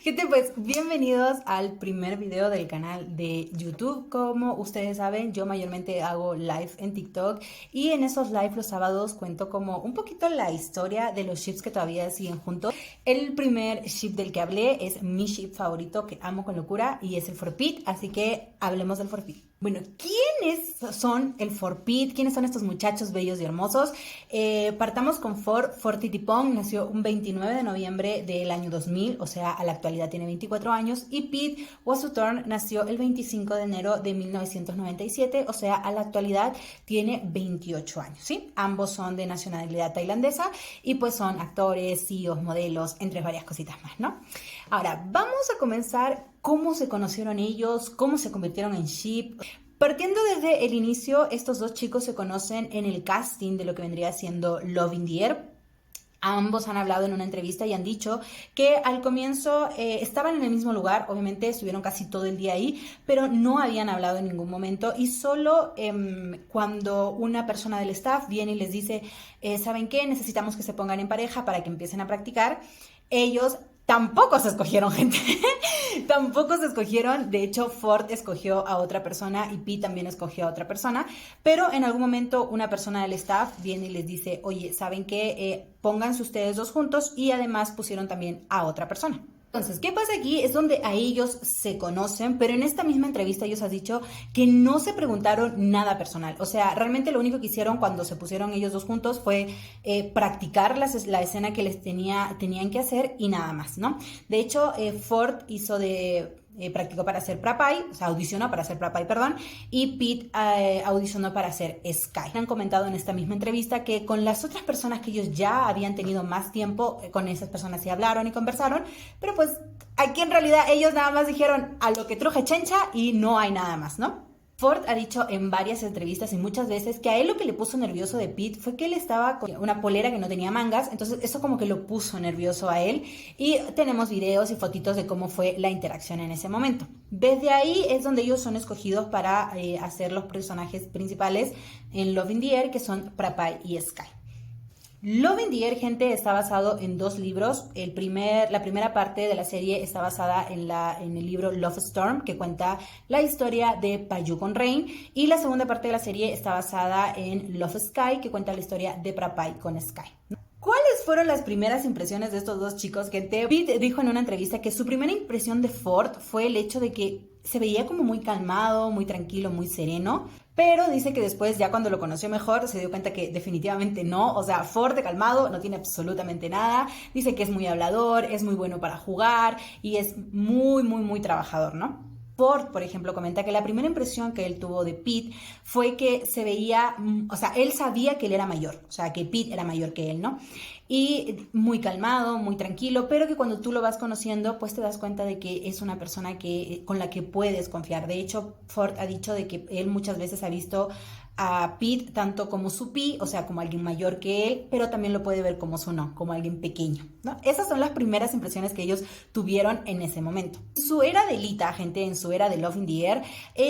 Gente, pues bienvenidos al primer video del canal de YouTube. Como ustedes saben, yo mayormente hago live en TikTok y en esos live los sábados cuento como un poquito la historia de los ships que todavía siguen juntos. El primer ship del que hablé es mi ship favorito que amo con locura y es el Forpit, así que hablemos del Forpit. Bueno, ¿quiénes son el Forpit? ¿Quiénes son estos muchachos bellos y hermosos? Partamos con Fortitipong, nació un 29 de noviembre del año 2000, o sea, a la actualidad tiene 24 años, y Pete Wasuthorn nació el 25 de enero de 1997, o sea, a la actualidad tiene 28 años, ¿sí? Ambos son de nacionalidad tailandesa y pues son actores, CEOs, modelos, entre varias cositas más, ¿no? Ahora, vamos a comenzar cómo se conocieron ellos, cómo se convirtieron en ship. Partiendo desde el inicio, estos dos chicos se conocen en el casting de lo que vendría siendo Love in the Air. Ambos han hablado en una entrevista y han dicho que al comienzo estaban en el mismo lugar, obviamente estuvieron casi todo el día ahí, pero no habían hablado en ningún momento y solo cuando una persona del staff viene y les dice, ¿saben qué? Necesitamos que se pongan en pareja para que empiecen a practicar. Ellos tampoco se escogieron, gente. Tampoco se escogieron. De hecho, Ford escogió a otra persona y Pete también escogió a otra persona. Pero en algún momento una persona del staff viene y les dice, oye, ¿saben qué? Pónganse ustedes dos juntos y además pusieron también a otra persona. Entonces, ¿qué pasa aquí? Es donde a ellos se conocen, pero en esta misma entrevista ellos han dicho que no se preguntaron nada personal. O sea, realmente lo único que hicieron cuando se pusieron ellos dos juntos fue practicar la escena que les tenían que hacer y nada más, ¿no? De hecho, Ford hizo practicó para hacer Prapai, o sea, audicionó para hacer Prapai, perdón, y Pete audicionó para hacer Sky. Han comentado en esta misma entrevista que con las otras personas que ellos ya habían tenido más tiempo, con esas personas sí hablaron y conversaron, pero pues aquí en realidad ellos nada más dijeron a lo que truje chencha y no hay nada más, ¿no? Ford ha dicho en varias entrevistas y muchas veces que a él lo que le puso nervioso de Pete fue que él estaba con una polera que no tenía mangas, entonces eso como que lo puso nervioso a él y tenemos videos y fotitos de cómo fue la interacción en ese momento. Desde ahí es donde ellos son escogidos para hacer los personajes principales en Love in the Air, que son Prapai y Sky. Love in the Air, gente, está basado en dos libros. La primera parte de la serie está basada en el libro Love Storm, que cuenta la historia de Payu con Rain, y la segunda parte de la serie está basada en Love Sky, que cuenta la historia de Prapai con Sky. ¿Cuáles fueron las primeras impresiones de estos dos chicos? Gente, Pete dijo en una entrevista que su primera impresión de Ford fue el hecho de que se veía como muy calmado, muy tranquilo, muy sereno, pero dice que después, ya cuando lo conoció mejor, se dio cuenta que definitivamente no. O sea, Ford de calmado no tiene absolutamente nada. Dice que es muy hablador, es muy bueno para jugar y es muy, muy, muy trabajador, ¿no? Ford, por ejemplo, comenta que la primera impresión que él tuvo de Pete fue que se veía, o sea, él sabía que él era mayor, o sea, que Pete era mayor que él, ¿no? Y muy calmado, muy tranquilo, pero que cuando tú lo vas conociendo, pues te das cuenta de que es una persona con la que puedes confiar. De hecho, Ford ha dicho de que él muchas veces ha visto a Pete tanto como su pi, o sea, como alguien mayor que él, pero también lo puede ver como su no, como alguien pequeño, ¿no? Esas son las primeras impresiones que ellos tuvieron en ese momento. Su era de Lita, gente, en su era de Love in the Air,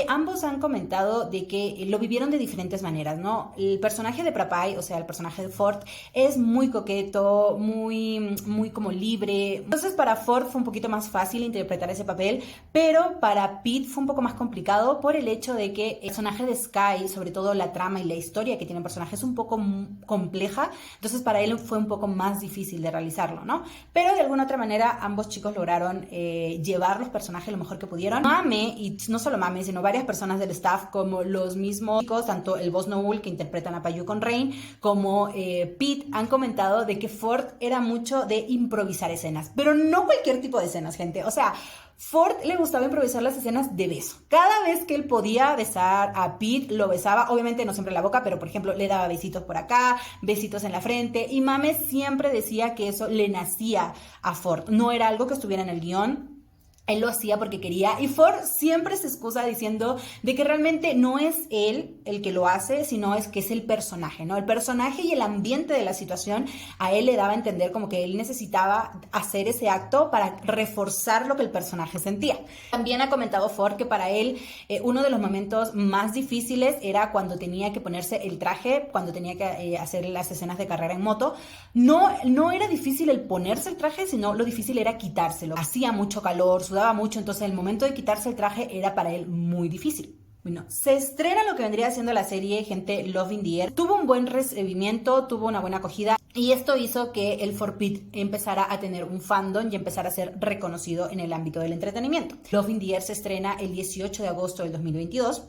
ambos han comentado de que lo vivieron de diferentes maneras, ¿no? El personaje de Prapai, o sea, el personaje de Ford, es muy coqueto, muy, muy como libre. Entonces, para Ford fue un poquito más fácil interpretar ese papel, pero para Pete fue un poco más complicado por el hecho de que el personaje de Sky, sobre todo la trama y la historia que tiene el personaje, es un poco compleja, entonces para él fue un poco más difícil de realizarlo, ¿no? Pero de alguna otra manera ambos chicos lograron llevar los personajes lo mejor que pudieron. Mame, y no solo Mame, sino varias personas del staff, como los mismos chicos, tanto el Boss Noel, que interpretan a Payu con Rain, como Pete, han comentado de que Ford era mucho de improvisar escenas, pero no cualquier tipo de escenas, gente. O sea, Ford le gustaba improvisar las escenas de beso. Cada vez que él podía besar a Pete, lo besaba, obviamente no siempre en la boca, pero por ejemplo le daba besitos por acá, besitos en la frente, y Mame siempre decía que eso le nacía a Ford, no era algo que estuviera en el guión. Él lo hacía porque quería y Ford siempre se excusa diciendo de que realmente no es él el que lo hace, sino es que es el personaje, ¿no? El personaje y el ambiente de la situación a él le daba a entender como que él necesitaba hacer ese acto para reforzar lo que el personaje sentía. También ha comentado Ford que para él uno de los momentos más difíciles era cuando tenía que ponerse el traje, cuando tenía que hacer las escenas de carrera en moto. No era difícil el ponerse el traje, sino lo difícil era quitárselo. Hacía mucho calor, sudaba mucho, entonces el momento de quitarse el traje era para él muy difícil. Bueno, se estrena lo que vendría siendo la serie, gente, Love in the Air. Tuvo un buen recibimiento, tuvo una buena acogida y esto hizo que el For Pete empezara a tener un fandom y empezara a ser reconocido en el ámbito del entretenimiento. Love in the Air se estrena el 18 de agosto del 2022.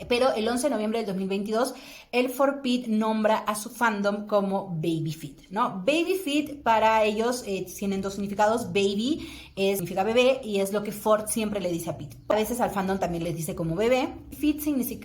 Pero el 11 de noviembre del 2022, el For Pete nombra a su fandom como Baby Feet, ¿no? Baby Feet para ellos tienen dos significados. Baby significa bebé y es lo que Ford siempre le dice a Pete. A veces al fandom también les dice como bebé. Feet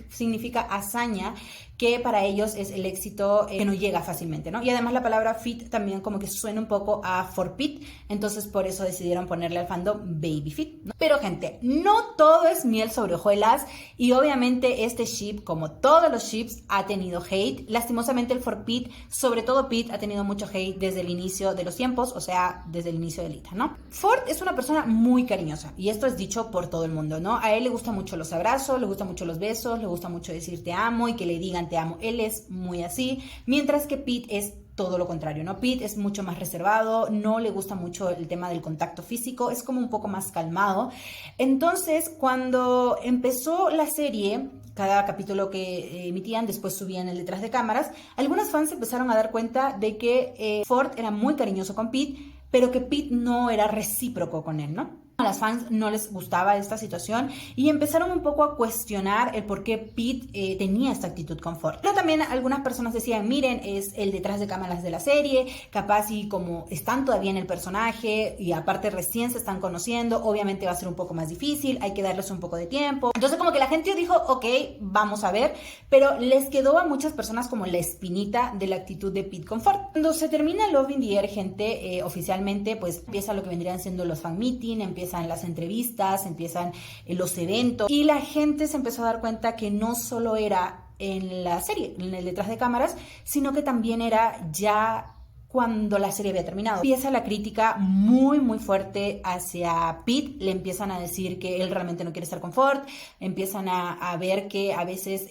significa hazaña, que para ellos es el éxito que no llega fácilmente, ¿no? Y además la palabra fit también como que suena un poco a For Pete, entonces por eso decidieron ponerle al fandom Baby Feet, ¿no? Pero gente, no todo es miel sobre hojuelas y obviamente este ship, como todos los ships, ha tenido hate. Lastimosamente el For Pete, sobre todo Pete, ha tenido mucho hate desde el inicio de los tiempos, o sea, desde el inicio de Lita, ¿no? Ford es una persona muy cariñosa y esto es dicho por todo el mundo, ¿no? A él le gustan mucho los abrazos, le gustan mucho los besos, le gusta mucho decir te amo y que le digan te amo. Él es muy así, mientras que Pete es todo lo contrario, ¿no? Pete es mucho más reservado, no le gusta mucho el tema del contacto físico, es como un poco más calmado. Entonces, cuando empezó la serie, cada capítulo que emitían, después subían el detrás de cámaras, algunos fans empezaron a dar cuenta de que Ford era muy cariñoso con Pete, pero que Pete no era recíproco con él, ¿no? A las fans no les gustaba esta situación y empezaron un poco a cuestionar el por qué Pete tenía esta actitud con Ford. Pero también algunas personas decían, miren, es el detrás de cámaras de la serie, capaz y como están todavía en el personaje y aparte recién se están conociendo, obviamente va a ser un poco más difícil, hay que darles un poco de tiempo. Entonces como que la gente dijo, ok, vamos a ver, pero les quedó a muchas personas como la espinita de la actitud de Pete con Ford. Cuando se termina Love in the Air, gente, oficialmente, pues empieza lo que vendrían siendo los fan meeting, empiezan las entrevistas, empiezan los eventos y la gente se empezó a dar cuenta que no solo era en la serie, en el detrás de cámaras, sino que también era ya cuando la serie había terminado. Empieza la crítica muy muy fuerte hacia Pete, le empiezan a decir que él realmente no quiere estar con Ford, empiezan a ver que a veces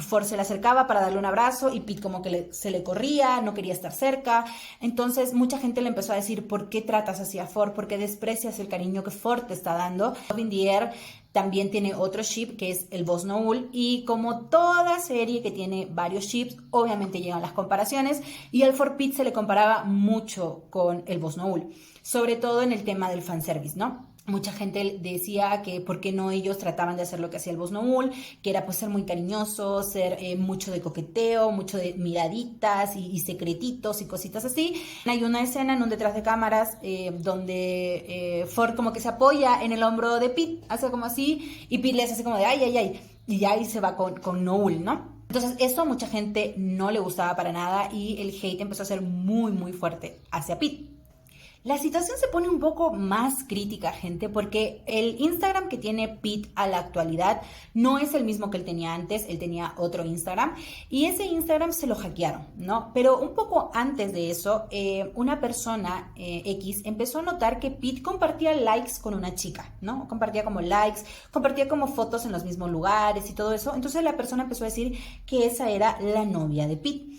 Ford se le acercaba para darle un abrazo y Pete como que se le corría, no quería estar cerca. Entonces mucha gente le empezó a decir, ¿por qué tratas así a Ford? ¿Por qué desprecias el cariño que Ford te está dando? Love in the Air también tiene otro ship que es el Boss Noel y como toda serie que tiene varios ships, obviamente llegan las comparaciones y al For Pete se le comparaba mucho con el Boss Noel, sobre todo en el tema del fanservice, ¿no? Mucha gente decía que por qué no ellos trataban de hacer lo que hacía el Boss Noel, que era pues ser muy cariñoso, ser mucho de coqueteo, mucho de miraditas y secretitos y cositas así. Hay una escena en un detrás de cámaras donde Ford como que se apoya en el hombro de Pete, hace como así, y Pete le hace así como de ay, ay, ay, y ya ahí se va con Noel, ¿no? Entonces eso a mucha gente no le gustaba para nada y el hate empezó a ser muy, muy fuerte hacia Pete. La situación se pone un poco más crítica, gente, porque el Instagram que tiene Pete a la actualidad no es el mismo que él tenía antes, él tenía otro Instagram y ese Instagram se lo hackearon, ¿no? Pero un poco antes de eso, una persona X empezó a notar que Pete compartía likes con una chica, ¿no? Compartía como likes, compartía como fotos en los mismos lugares y todo eso. Entonces la persona empezó a decir que esa era la novia de Pete.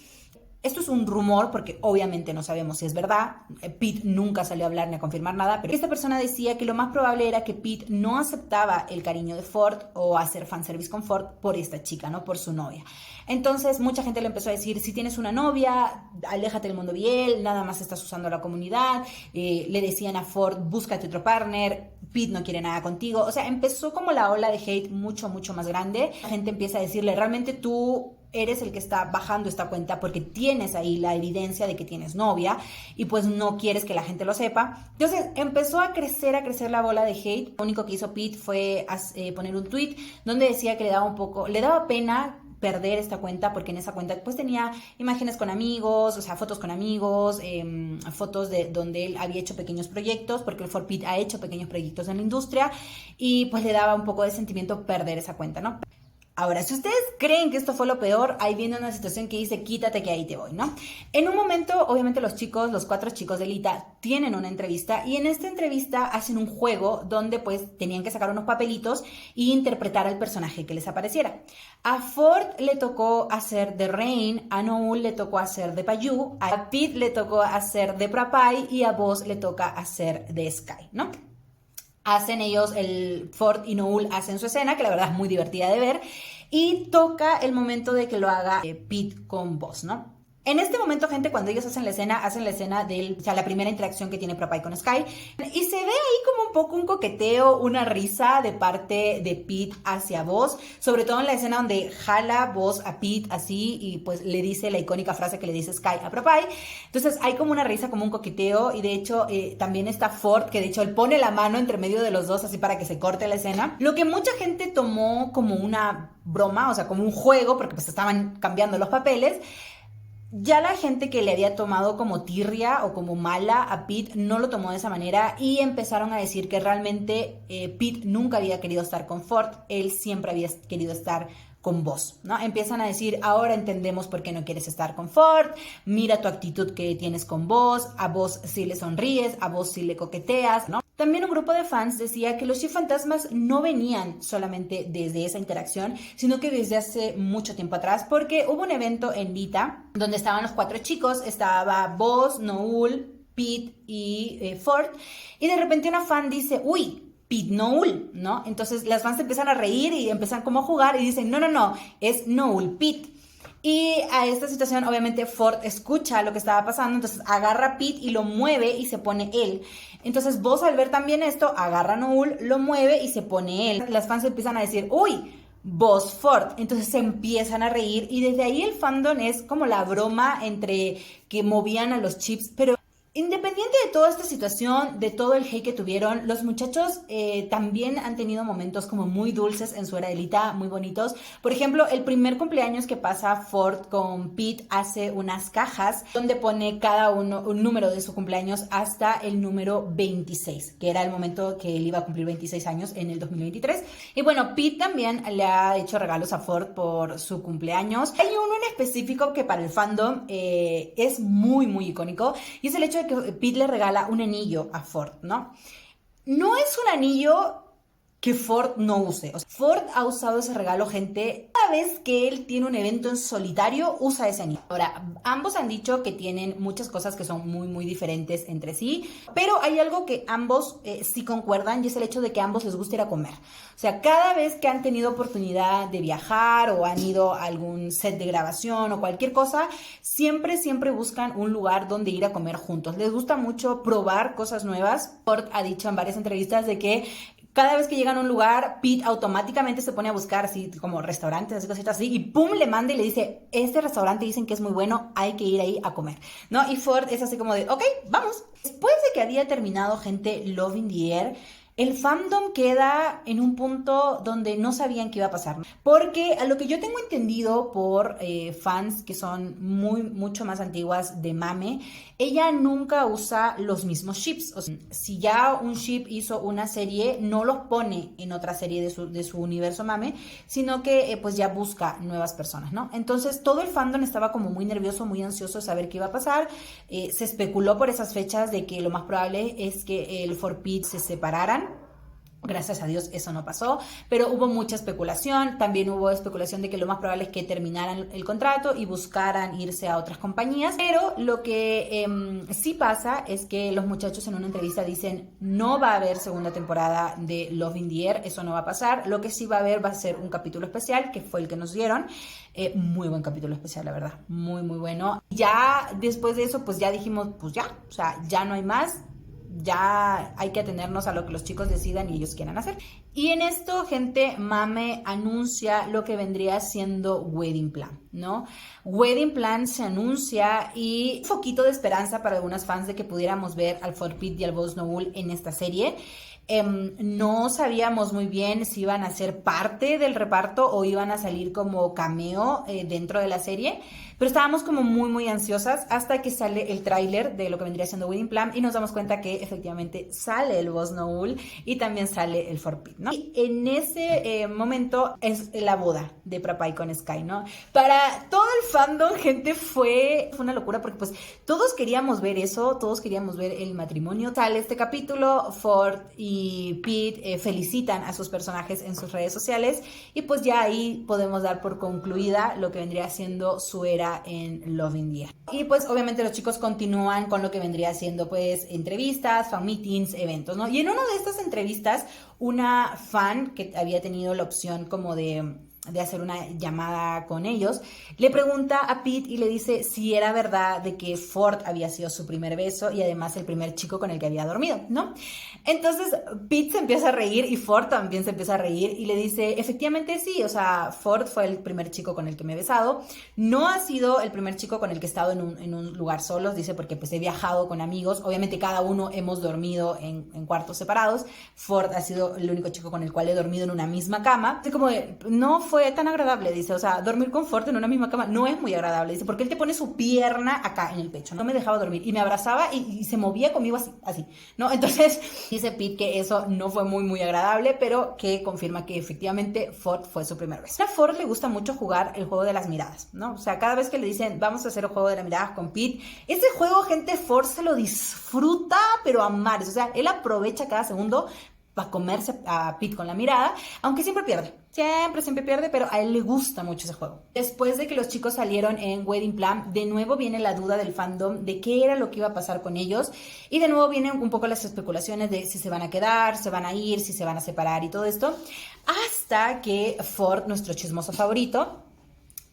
Esto es un rumor porque obviamente no sabemos si es verdad. Pete nunca salió a hablar ni a confirmar nada, pero esta persona decía que lo más probable era que Pete no aceptaba el cariño de Ford o hacer fanservice con Ford por esta chica, ¿no? Por su novia. Entonces mucha gente le empezó a decir, si tienes una novia, aléjate del mundo biel, nada más estás usando la comunidad. Le decían a Ford, búscate otro partner, Pete no quiere nada contigo. O sea, empezó como la ola de hate mucho, mucho más grande. La gente empieza a decirle, realmente tú eres el que está bajando esta cuenta porque tienes ahí la evidencia de que tienes novia y pues no quieres que la gente lo sepa. Entonces empezó a crecer la bola de hate. Lo único que hizo Pete fue poner un tweet donde decía que le daba pena perder esta cuenta porque en esa cuenta pues tenía imágenes con amigos, o sea, fotos con amigos, fotos de donde él había hecho pequeños proyectos, porque el For Pete ha hecho pequeños proyectos en la industria y pues le daba un poco de sentimiento perder esa cuenta, ¿no? Ahora, si ustedes creen que esto fue lo peor, ahí viene una situación que dice, quítate que ahí te voy, ¿no? En un momento, obviamente los 4 chicos de Lita tienen una entrevista y en esta entrevista hacen un juego donde pues tenían que sacar unos papelitos e interpretar al personaje que les apareciera. A Ford le tocó hacer de Rain, a Noel le tocó hacer de Payu, a Pete le tocó hacer de Prapai y a Buzz le toca hacer de Sky, ¿no? Hacen ellos, el Ford y Noel hacen su escena, que la verdad es muy divertida de ver, y toca el momento de que lo haga Pete con Buzz, ¿no? En este momento, gente, cuando ellos hacen la escena de la primera interacción que tiene Prapai con Sky, y se ve ahí como un poco un coqueteo, una risa de parte de Pete hacia Buzz, sobre todo en la escena donde jala Buzz a Pete así y pues le dice la icónica frase que le dice Sky a Prapai. Entonces hay como una risa, como un coqueteo, y de hecho también está Ford, que de hecho él pone la mano entre medio de los dos así para que se corte la escena, lo que mucha gente tomó como una broma, o sea, como un juego, porque pues estaban cambiando los papeles. Ya la gente que le había tomado como tirria o como mala a Pete no lo tomó de esa manera y empezaron a decir que realmente Pete nunca había querido estar con Ford, él siempre había querido estar con Buzz, ¿no? Empiezan a decir, ahora entendemos por qué no quieres estar con Ford, mira tu actitud que tienes con Buzz, a Buzz sí le sonríes, a Buzz sí le coqueteas, ¿no? También un grupo de fans decía que los fantasmas no venían solamente desde esa interacción, sino que desde hace mucho tiempo atrás, porque hubo un evento en Lita donde estaban los 4 chicos, estaba Buzz, Noel, Pete y Ford, y de repente una fan dice, uy, Pete Noel, ¿no? Entonces las fans empiezan a reír y empiezan como a jugar y dicen, no, es Noel Pete. Y a esta situación, obviamente, Ford escucha lo que estaba pasando, entonces agarra a Pete y lo mueve y se pone él. Entonces Buzz, al ver también esto, agarra a Noel, lo mueve y se pone él. Las fans empiezan a decir, uy, Buzz Ford. Entonces se empiezan a reír y desde ahí el fandom es como la broma entre que movían a los chips, pero independiente de toda esta situación, de todo el hate que tuvieron, los muchachos también han tenido momentos como muy dulces en su era de Lita, muy bonitos. Por ejemplo, el primer cumpleaños que pasa Ford con Pete hace unas cajas donde pone cada uno un número de su cumpleaños hasta el número 26, que era el momento que él iba a cumplir 26 años en el 2023. Y bueno, Pete también le ha hecho regalos a Ford por su cumpleaños. Hay uno en específico que para el fandom es muy, muy icónico y es el hecho de que Pete le regala un anillo a Ford, ¿no? No es un anillo que Ford no use. O sea, Ford ha usado ese regalo, gente. Cada vez que él tiene un evento en solitario, usa ese anillo. Ahora, ambos han dicho que tienen muchas cosas que son muy, muy diferentes entre sí, pero hay algo que ambos sí concuerdan y es el hecho de que a ambos les gusta ir a comer. O sea, cada vez que han tenido oportunidad de viajar o han ido a algún set de grabación o cualquier cosa, siempre buscan un lugar donde ir a comer juntos. Les gusta mucho probar cosas nuevas. Ford ha dicho en varias entrevistas de que cada vez que llegan a un lugar, Pete automáticamente se pone a buscar así como restaurantes, así cositas así, y pum, le manda y le dice, este restaurante dicen que es muy bueno, hay que ir ahí a comer, ¿no? Y Ford es así como de, ok, vamos. Después de que había terminado, gente, Love in the Air, el fandom queda en un punto donde no sabían qué iba a pasar. Porque a lo que yo tengo entendido por fans que son mucho más antiguas de Mame, ella nunca usa los mismos ships. O sea, si ya un ship hizo una serie, no los pone en otra serie de su universo Mame, sino que pues ya busca nuevas personas, ¿no? Entonces todo el fandom estaba como muy nervioso, muy ansioso de saber qué iba a pasar. Se especuló por esas fechas de que lo más probable es que el For Pete se separaran. Gracias a Dios eso no pasó, pero hubo mucha especulación. También hubo especulación de que lo más probable es que terminaran el contrato y buscaran irse a otras compañías, pero lo que sí pasa es que los muchachos en una entrevista dicen no va a haber segunda temporada de Love in the Air, eso no va a pasar. Lo que sí va a haber va a ser un capítulo especial, que fue el que nos dieron. Muy buen capítulo especial, la verdad, muy bueno. Ya después de eso pues ya dijimos pues ya, o sea, ya no hay más. Ya hay que atenernos a lo que los chicos decidan y ellos quieran hacer. Y en esto, gente, Mame anuncia lo que vendría siendo Wedding Plan. ¿no? Wedding Plan se anuncia y un poquito de esperanza para algunas fans de que pudiéramos ver al Ford Pitt y al Boss Noel en esta serie. No sabíamos muy bien si iban a ser parte del reparto o iban a salir como cameo dentro de la serie, pero estábamos como muy ansiosas hasta que sale el tráiler de lo que vendría siendo Wedding Plan y nos damos cuenta que efectivamente sale el Boss Noel y también sale el Ford Pitt, ¿no? Y en ese momento es la boda de Prapay con Sky, ¿no? Para todo el fandom, gente, fue una locura porque pues todos queríamos ver eso, todos queríamos ver el matrimonio. Sale este capítulo, Ford y Pete felicitan a sus personajes en sus redes sociales y pues ya ahí podemos dar por concluida lo que vendría siendo su era en Love India. Y pues obviamente los chicos continúan con lo que vendría siendo pues entrevistas, fan meetings, eventos, ¿no? Y en una de estas entrevistas, una fan que había tenido la opción como de hacer una llamada con ellos, le pregunta a Pete y le dice si era verdad de que Ford había sido su primer beso y además el primer chico con el que había dormido, ¿no? Entonces Pete se empieza a reír y Ford también se empieza a reír y le dice, efectivamente sí, o sea, Ford fue el primer chico con el que me he besado, no ha sido el primer chico con el que he estado en un lugar solos, dice, porque pues he viajado con amigos, obviamente cada uno hemos dormido en cuartos separados, Ford ha sido el único chico con el cual he dormido en una misma cama, así como de, no fue tan agradable, dice, o sea, dormir con Ford en una misma cama no es muy agradable, dice, porque él te pone su pierna acá en el pecho, no me dejaba dormir y me abrazaba y se movía conmigo así, ¿no? Entonces dice Pete que eso no fue muy agradable, pero que confirma que efectivamente Ford fue su primer beso. A Ford le gusta mucho jugar el juego de las miradas, ¿no? O sea, cada vez que le dicen, vamos a hacer el juego de las miradas con Pete, ese juego, gente, Ford se lo disfruta, pero a mares, o sea, él aprovecha cada segundo para comerse a Pete con la mirada, aunque siempre pierde, pero a él le gusta mucho ese juego. Después de que los chicos salieron en Wedding Plan, de nuevo viene la duda del fandom de qué era lo que iba a pasar con ellos, y de nuevo vienen un poco las especulaciones de si se van a quedar, se van a ir, si se van a separar y todo esto, hasta que Ford, nuestro chismoso favorito,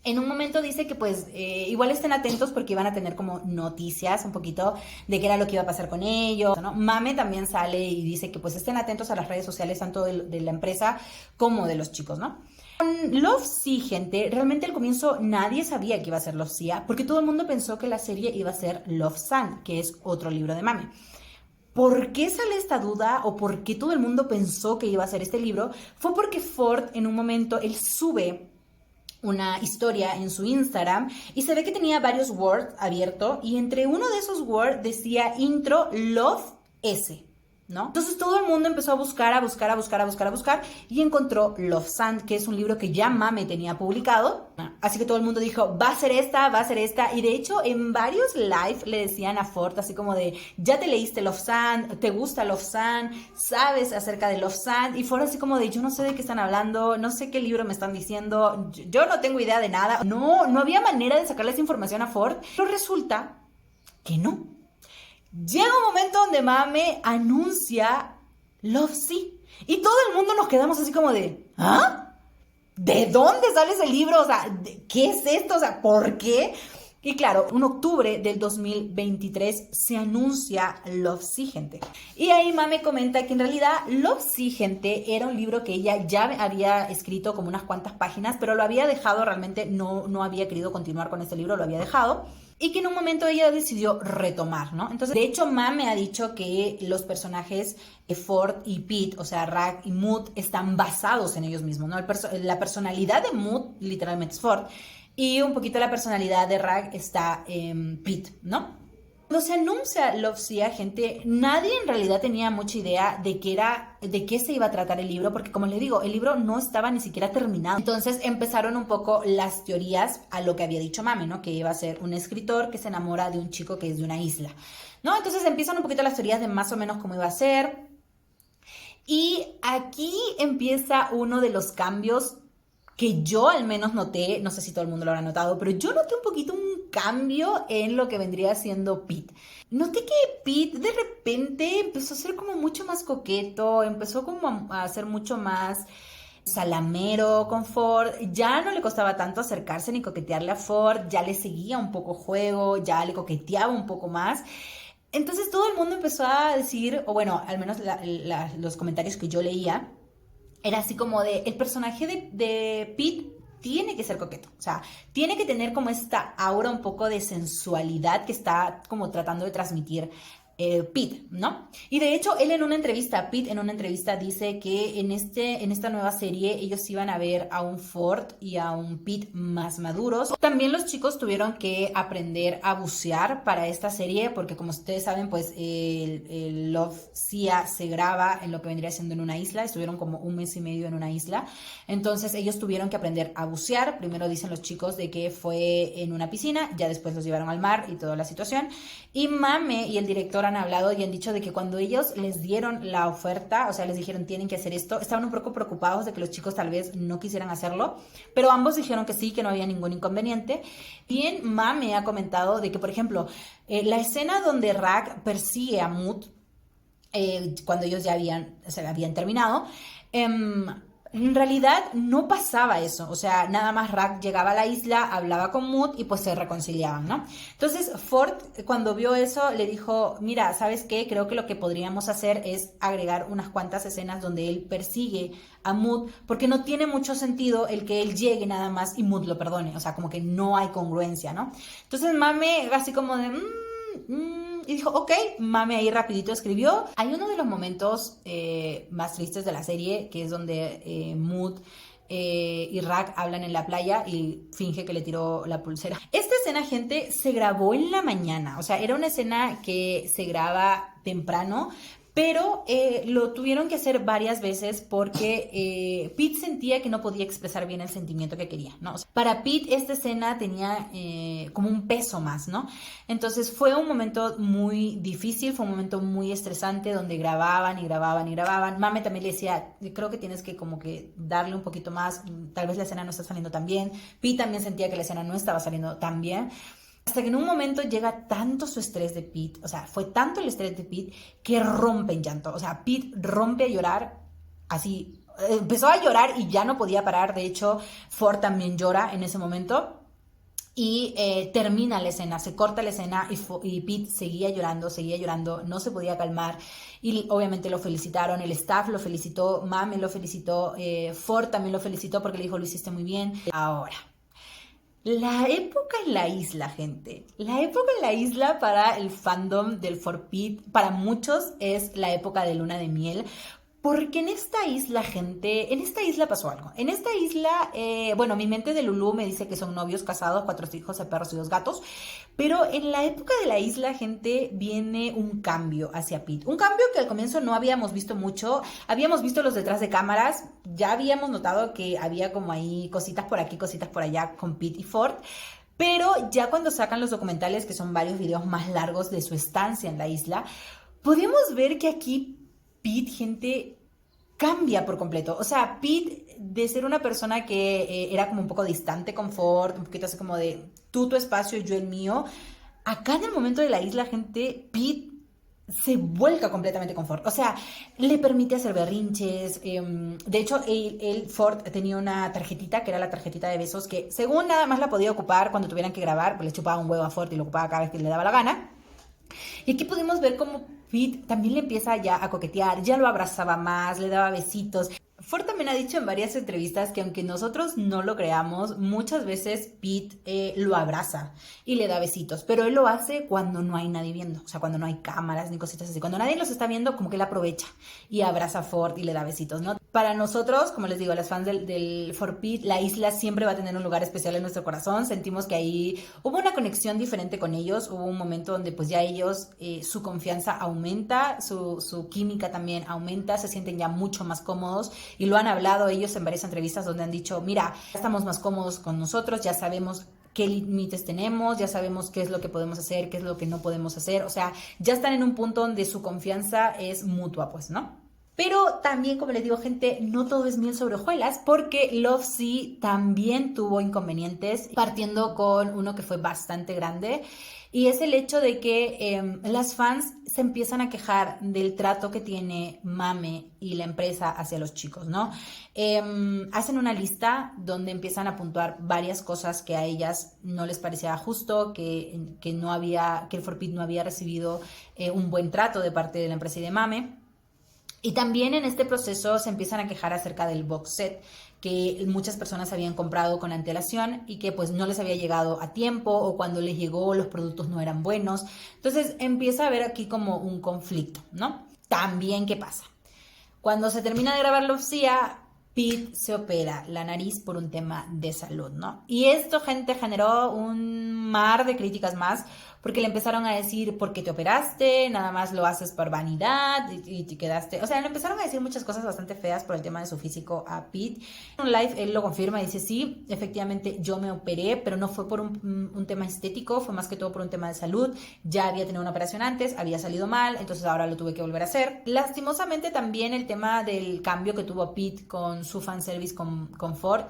en un momento dice que pues igual estén atentos porque iban a tener como noticias un poquito de qué era lo que iba a pasar con ellos, ¿no? Mame también sale y dice que pues estén atentos a las redes sociales tanto de la empresa como de los chicos, ¿no? Con Love Sea, gente, realmente al comienzo nadie sabía que iba a ser Love Sea porque todo el mundo pensó que la serie iba a ser Love Sun, que es otro libro de Mame. ¿Por qué sale esta duda o por qué todo el mundo pensó que iba a ser este libro? Fue porque Ford en un momento, él sube una historia en su Instagram y se ve que tenía varios Word abierto y entre uno de esos Word decía intro Love S, ¿no? Entonces todo el mundo empezó a buscar y encontró Love Sand, que es un libro que ya Mame tenía publicado. Así que todo el mundo dijo, va a ser esta. Y de hecho en varios live le decían a Ford así como de, ya te leíste Love Sand, te gusta Love Sand, sabes acerca de Love Sand. Y Ford así como de, yo no sé de qué están hablando, no sé qué libro me están diciendo, yo no tengo idea de nada. No había manera de sacarle esa información a Ford, pero resulta que no. Llega un momento donde Mame anuncia Love Sea y todo el mundo nos quedamos así como de, ¿ah? ¿De dónde sale ese libro? O sea, ¿qué es esto? O sea, ¿por qué? Y claro, en octubre del 2023 se anuncia Love Sea, gente. Y ahí Mame comenta que en realidad Love Sea, gente, era un libro que ella ya había escrito como unas cuantas páginas, pero lo había dejado, realmente no había querido continuar con este libro, lo había dejado. Y que en un momento ella decidió retomar, ¿no? Entonces, de hecho, Mame ha dicho que los personajes Ford y Pete, o sea, Rag y Mood, están basados en ellos mismos, ¿no? La personalidad de Mood literalmente es Ford y un poquito la personalidad de Rag está en Pete, ¿no? Cuando se anuncia Love Sea, gente, nadie en realidad tenía mucha idea de qué se iba a tratar el libro, porque como les digo, el libro no estaba ni siquiera terminado. Entonces empezaron un poco las teorías a lo que había dicho Mame, ¿no? Que iba a ser un escritor que se enamora de un chico que es de una isla, ¿no? Entonces empiezan un poquito las teorías de más o menos cómo iba a ser. Y aquí empieza uno de los cambios que yo al menos noté, no sé si todo el mundo lo habrá notado, pero yo noté un poquito un cambio en lo que vendría siendo Pete. Noté que Pete de repente empezó a ser como mucho más coqueto, empezó como a ser mucho más salamero con Ford, ya no le costaba tanto acercarse ni coquetearle a Ford, ya le seguía un poco juego, ya le coqueteaba un poco más. Entonces todo el mundo empezó a decir, o bueno, al menos los comentarios que yo leía, era así como de, el personaje de Pete tiene que ser coqueto, o sea, tiene que tener como esta aura un poco de sensualidad que está como tratando de transmitir Pete, ¿no? Y de hecho, él en una entrevista, Pete en una entrevista dice que en esta nueva serie ellos iban a ver a un Ford y a un Pete más maduros. También los chicos tuvieron que aprender a bucear para esta serie, porque como ustedes saben, pues el Love Sia se graba en lo que vendría siendo en una isla, estuvieron como un mes y medio en una isla, entonces ellos tuvieron que aprender a bucear. Primero dicen los chicos de que fue en una piscina, ya después los llevaron al mar y toda la situación, y Mame y el director han hablado y han dicho de que cuando ellos les dieron la oferta, o sea, les dijeron tienen que hacer esto, estaban un poco preocupados de que los chicos tal vez no quisieran hacerlo, pero ambos dijeron que sí, que no había ningún inconveniente. Bien, Mame ha comentado de que, por ejemplo, la escena donde Rag persigue a Mood, cuando ellos ya habían terminado, en realidad no pasaba eso, o sea, nada más Rag llegaba a la isla, hablaba con Mood y pues se reconciliaban, ¿no? Entonces Ford, cuando vio eso, le dijo, mira, ¿sabes qué? Creo que lo que podríamos hacer es agregar unas cuantas escenas donde él persigue a Mood, porque no tiene mucho sentido el que él llegue nada más y Mood lo perdone, o sea, como que no hay congruencia, ¿no? Entonces Mame, así como de... y dijo, ok, Mame ahí rapidito escribió. Hay uno de los momentos más tristes de la serie, que es donde Mood y Rag hablan en la playa y finge que le tiró la pulsera. Esta escena, gente, se grabó en la mañana, o sea, era una escena que se graba temprano, pero lo tuvieron que hacer varias veces porque Pete sentía que no podía expresar bien el sentimiento que quería, ¿no? O sea, para Pete esta escena tenía como un peso más, ¿no? Entonces fue un momento muy difícil, fue un momento muy estresante donde grababan y grababan y grababan. Mame también le decía, creo que tienes que como que darle un poquito más, tal vez la escena no está saliendo tan bien. Pete también sentía que la escena no estaba saliendo tan bien. Hasta que en un momento llega tanto su estrés de Pete, o sea, fue tanto el estrés de Pete que rompe en llanto. O sea, Pete rompe a llorar así, empezó a llorar y ya no podía parar. De hecho, Ford también llora en ese momento. Y termina la escena, se corta la escena y Pete seguía llorando, no se podía calmar. Y obviamente lo felicitaron, el staff lo felicitó, Mame lo felicitó, Ford también lo felicitó porque le dijo, lo hiciste muy bien. Ahora, la época en la isla, gente. La época en la isla para el fandom del For Pete, para muchos es la época de luna de miel. Porque en esta isla, gente, en esta isla pasó algo. En esta isla, bueno, mi mente de Lulú me dice que son novios casados, 4 hijos, 6 perros y 2 gatos. Pero en la época de la isla, gente, viene un cambio hacia Pete. Un cambio que al comienzo no habíamos visto mucho. Habíamos visto los detrás de cámaras. Ya habíamos notado que había como ahí cositas por aquí, cositas por allá con Pete y Ford. Pero ya cuando sacan los documentales, que son varios videos más largos de su estancia en la isla, podemos ver que aquí Pete, gente, cambia por completo. O sea, Pete, de ser una persona que era como un poco distante con Ford, un poquito así como de tú tu espacio, yo el mío, acá en el momento de la isla, gente, Pete se vuelca completamente con Ford. O sea, le permite hacer berrinches. De hecho, Ford tenía una tarjetita, que era la tarjetita de besos, que según nada más la podía ocupar cuando tuvieran que grabar, pues le chupaba un huevo a Ford y lo ocupaba cada vez que le daba la gana. Y aquí podemos ver cómo Pete también le empieza ya a coquetear, ya lo abrazaba más, le daba besitos. Ford también ha dicho en varias entrevistas que aunque nosotros no lo creamos, muchas veces Pete lo abraza y le da besitos, pero él lo hace cuando no hay nadie viendo, o sea, cuando no hay cámaras ni cositas así. Cuando nadie los está viendo, como que él aprovecha y abraza a Ford y le da besitos, ¿no? Para nosotros, como les digo, las fans del For Pete, la isla siempre va a tener un lugar especial en nuestro corazón. Sentimos que ahí hubo una conexión diferente con ellos, hubo un momento donde pues ya ellos, su confianza aumenta, su química también aumenta, se sienten ya mucho más cómodos y lo han hablado ellos en varias entrevistas donde han dicho, mira, estamos más cómodos con nosotros, ya sabemos qué límites tenemos, ya sabemos qué es lo que podemos hacer, qué es lo que no podemos hacer, o sea, ya están en un punto donde su confianza es mutua, pues, ¿no? Pero también, como les digo, gente, no todo es miel sobre hojuelas, porque Love Sea también tuvo inconvenientes, partiendo con uno que fue bastante grande, y es el hecho de que las fans se empiezan a quejar del trato que tiene Mame y la empresa hacia los chicos, ¿no? Hacen una lista donde empiezan a puntuar varias cosas que a ellas no les parecía justo, que el For Pete no había recibido un buen trato de parte de la empresa y de Mame. Y también en este proceso se empiezan a quejar acerca del box set que muchas personas habían comprado con antelación y que pues no les había llegado a tiempo o cuando les llegó los productos no eran buenos. Entonces empieza a haber aquí como un conflicto, ¿no? También, ¿qué pasa? Cuando se termina de grabar la Lucía, Pete se opera la nariz por un tema de salud, ¿no? Y esto, gente, generó un mar de críticas más, porque le empezaron a decir, ¿por qué te operaste? Nada más lo haces por vanidad y te quedaste... O sea, le empezaron a decir muchas cosas bastante feas por el tema de su físico a Pete. En un live él lo confirma y dice, sí, efectivamente yo me operé, pero no fue por un tema estético, fue más que todo por un tema de salud. Ya había tenido una operación antes, había salido mal, entonces ahora lo tuve que volver a hacer. Lastimosamente también el tema del cambio que tuvo Pete con su fanservice con Ford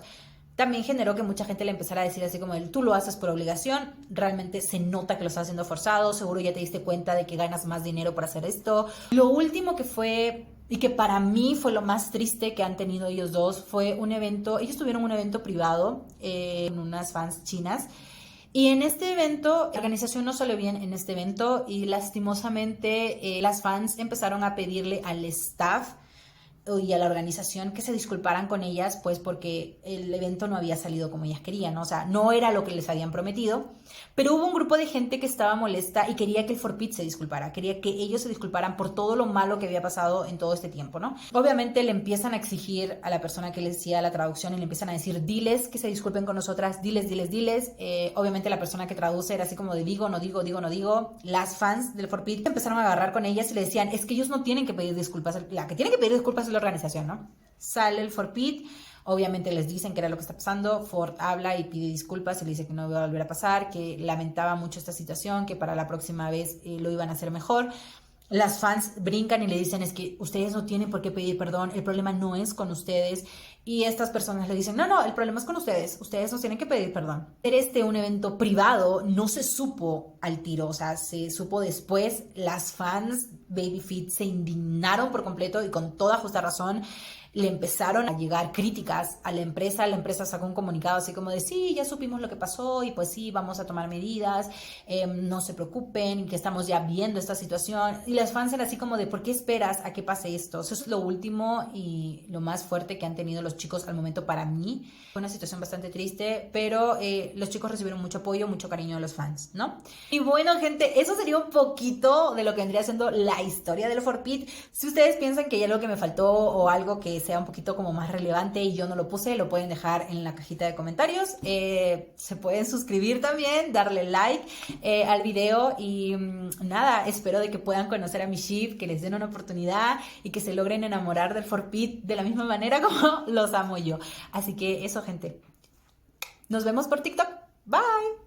también generó que mucha gente le empezara a decir así como tú lo haces por obligación, realmente se nota que lo estás haciendo forzado, seguro ya te diste cuenta de que ganas más dinero por hacer esto. Lo último que fue, y que para mí fue lo más triste que han tenido ellos dos, fue un evento, ellos tuvieron un evento privado con unas fans chinas. Y en este evento, la organización no salió bien en este evento y lastimosamente las fans empezaron a pedirle al staff y a la organización que se disculparan con ellas, pues porque el evento no había salido como ellas querían, ¿no? O sea, no era lo que les habían prometido, pero hubo un grupo de gente que estaba molesta y quería que el For Pete se disculpara, quería que ellos se disculparan por todo lo malo que había pasado en todo este tiempo, ¿no? Obviamente le empiezan a exigir a la persona que les decía la traducción y le empiezan a decir, diles que se disculpen con nosotras, diles. Obviamente la persona que traduce era así como de digo, no digo, digo, no digo. Las fans del For Pete empezaron a agarrar con ellas y le decían, es que ellos no tienen que pedir disculpas, la que tiene que pedir disculpas es la organización, ¿no? Sale el For Pete, obviamente les dicen qué era lo que está pasando, Ford habla y pide disculpas y le dice que no iba a volver a pasar, que lamentaba mucho esta situación, que para la próxima vez lo iban a hacer mejor. Las fans brincan y le dicen es que ustedes no tienen por qué pedir perdón, el problema no es con ustedes. Y estas personas le dicen, no, el problema es con ustedes no tienen que pedir perdón. Era un evento privado, no se supo al tiro, o sea, se supo después. Las fans Babyfit se indignaron por completo y con toda justa razón. Le empezaron a llegar críticas a la empresa sacó un comunicado así como de sí, ya supimos lo que pasó y pues sí, vamos a tomar medidas, no se preocupen, que estamos ya viendo esta situación. Y las fans eran así como de ¿por qué esperas a que pase esto? Eso es lo último y lo más fuerte que han tenido los chicos al momento para mí. Fue una situación bastante triste, pero los chicos recibieron mucho apoyo, mucho cariño de los fans, ¿no? Y bueno, gente, eso sería un poquito de lo que vendría siendo la historia del For Pete. Si ustedes piensan que hay algo que me faltó o algo que sea un poquito como más relevante y yo no lo puse, lo pueden dejar en la cajita de comentarios. Se pueden suscribir también, darle like al video y nada, espero de que puedan conocer a mi ship, que les den una oportunidad y que se logren enamorar del For Pete de la misma manera como los amo yo. Así que eso, gente. Nos vemos por TikTok. Bye.